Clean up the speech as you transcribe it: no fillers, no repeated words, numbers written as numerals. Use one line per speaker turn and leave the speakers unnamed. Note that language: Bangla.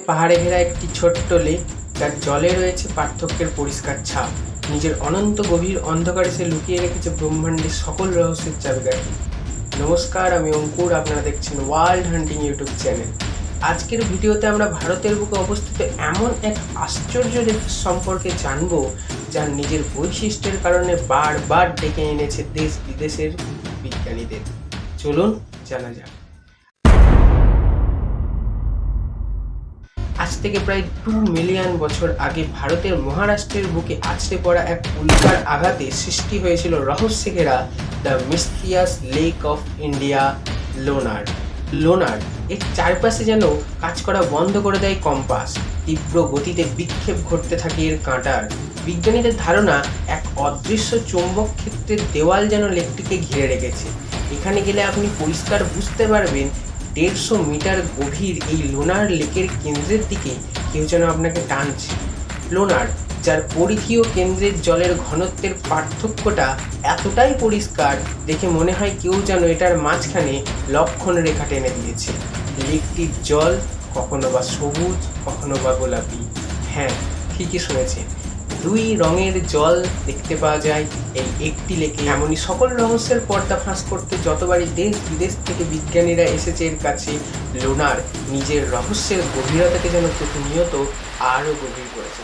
পাহাড়ে ঘেরা একটি ছোট্ট লেক, যার জলে রয়েছে পার্থক্যের পরিষ্কার ছাপ। নিজের অনন্ত গভীর অন্ধকারে সে লুকিয়ে রেখেছে ব্রহ্মাণ্ডের সকল রহস্যের চাবিকাঠি। নমস্কার, আমি অঙ্কুর, আপনারা দেখছেন ওয়ার্ল্ড হান্টিং ইউটিউব চ্যানেল। আজকের ভিডিওতে আমরা ভারতের বুকে অবস্থিত এমন এক আশ্চর্য লেক সম্পর্কে জানবো, যার নিজের বৈশিষ্ট্যের কারণে বারবার ডেকে এনেছে দেশ বিদেশের বিজ্ঞানীদের। চলুন জানা যাক। আজ থেকে প্রায় 2 মিলিয়ন বছর আগে ভারতের মহারাষ্ট্রের বুকে আছড়ে পড়া এক উল্কার আঘাতে সৃষ্টি হয়েছিল রহস্যে ঘেরা the mysterious lake of India, Lonar. এর চারপাশে যেন কাজ করা বন্ধ করে দেয় কম্পাস। তীব্র গতিতে বিক্ষেপ ঘটতে থাকে এর কাঁটার। বিজ্ঞানীদের ধারণা, এক অদৃশ্য চৌম্বক ক্ষেত্রের দেওয়াল যেন লেকটিকে ঘিরে রেখেছে। এখানে গেলে আপনি পরিষ্কার বুঝতে পারবেন 150 মিটার গভীর এই লোনার লেকের কেন্দ্রের দিকে কেউ যেন আপনাকে টানছে। লোনার, যার পরিধি ও কেন্দ্রের জলের ঘনত্বের পার্থক্যটা এতটাই পরিষ্কার, দেখে মনে হয় কেউ যেন এটার মাঝখানে লক্ষণ রেখা টেনে দিয়েছে। লেকটির জল কখনো বা সবুজ, কখনো বা গোলাপি। হ্যাঁ, ঠিকই শুনেছেন, 2 রঙের জল দেখতে পাওয়া যায় এই একটি লেকে। এমনই সকল রহস্যের পর্দা ফাঁস করতে যতবারই দেশ বিদেশ থেকে বিজ্ঞানীরা এসেছে এর কাছে, লোনার নিজের রহস্যের গভীরতাকে যেন প্রতিনিয়ত আরও গভীর করেছে।